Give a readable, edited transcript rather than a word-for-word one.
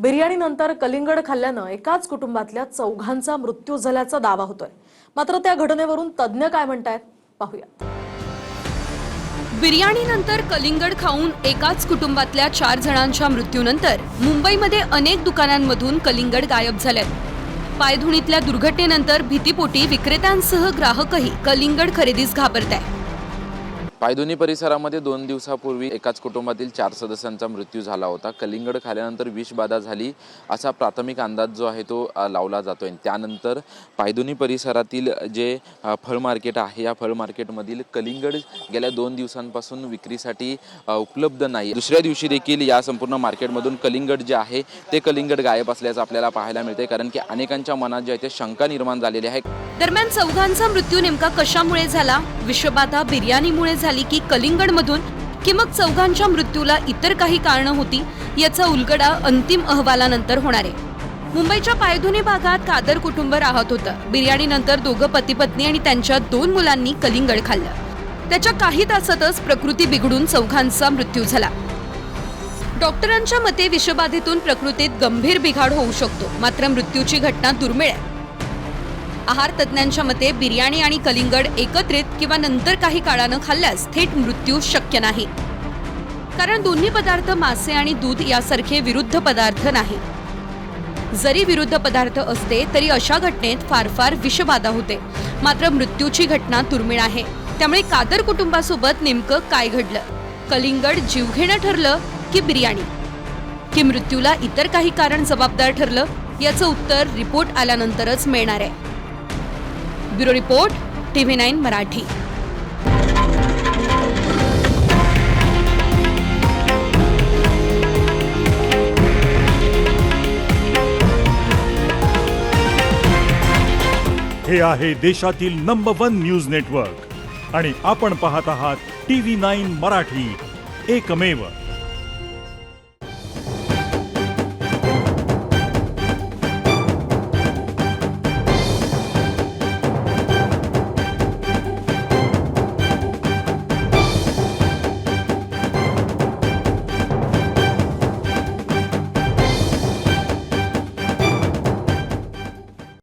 बिर्याणीनंतर कलिंगड खाल्ल्यानं एकाच कुटुंबातल्या चौघांचा मृत्यू झाल्याचा दावा होतोय। मात्र त्या घटनेवरून तज्ञ काय म्हणतायत पाहूया। बिर्याणीनंतर कलिंगड खाऊन एकाच कुटुंबातल्या 4 जणांच्या मृत्यूनंतर मुंबईमध्ये अनेक दुकानांमधून कलिंगड गायब झालेत। पायधुणीतल्या दुर्घटनेनंतर भीतीपोटी विक्रेत्यांसह ग्राहकही कलिंगड खरेदीस घाबरतायत। पायधुनी परिसरामध्ये 2 दिवसापूर्वी एकाच कुटुंबातील 4 सदस्यांचा मृत्यू झाला होता। कलिंगड खाल्यानंतर विषबाधा झाली असा प्राथमिक अंदाज जो आहे तो लावला जातोय। त्यानंतर पायधुनी परिसरातील जे फळ मार्केट आहे या फळ मार्केटमधील कलिंगड गेल्या 2 दिवसांपासून विक्रीसाठी उपलब्ध नाही। दुसऱ्या दिवशी देखील या संपूर्ण मार्केटमधून कलिंगड जे आहे ते कलिंगड गायब असल्याचं आपल्याला पाहायला मिळते, कारण की अनेकांच्या मनात जे आहे ते शंका निर्माण झालेली आहे। दरम्यान चौघांचा मृत्यू नेमका कशामुळे झाला? विषबाधा बिर्याणीमुळे झाली की कलिंगडमधून, की मग चौघांच्या मृत्यूला इतर काही कारणं होती? याचा उलगडा अंतिम अहवालानंतर होणार आहे। मुंबईच्या पायधुनी भागात कादर कुटुंब राहत होतं। बिर्याणीनंतर दोघं पती पत्नी आणि त्यांच्या 2 मुलांनी कलिंगड खाल्लं। त्याच्या काही तासातच प्रकृती बिघडून चौघांचा मृत्यू झाला। डॉक्टरांच्या मते विषबाधेतून प्रकृतीत गंभीर बिघाड होऊ शकतो, मात्र मृत्यूची घटना दुर्मिळ आहे। आहार तज्ञांच्या मते बिर्याणी आणि कलिंगड एकत्रित किंवा नंतर काही काळानं खाल्ल्यास थेट मृत्यू शक्य नाही, कारण दोन्ही पदार्थ मासे आणि दूध यासारखे विरुद्ध पदार्थ नाही। जरी विरुद्ध पदार्थ असते तरी अशा घटनेत फार विषबाधा होते, मात्र मृत्यूची घटना दुर्मिळ आहे। त्यामुळे कादर कुटुंबासोबत नेमकं काय घडलं? कलिंगड जीवघेणं ठरलं की बिर्याणी, की मृत्यूला इतर काही कारण जबाबदार ठरलं? याचं उत्तर रिपोर्ट आल्यानंतरच मिळणार आहे। Bureau report, TV9 Marathi. हे आहे देशातील नंबर 1 न्यूज नेटवर्क आणि आपण पाहत आहात TV9 मराठी, एकमेव।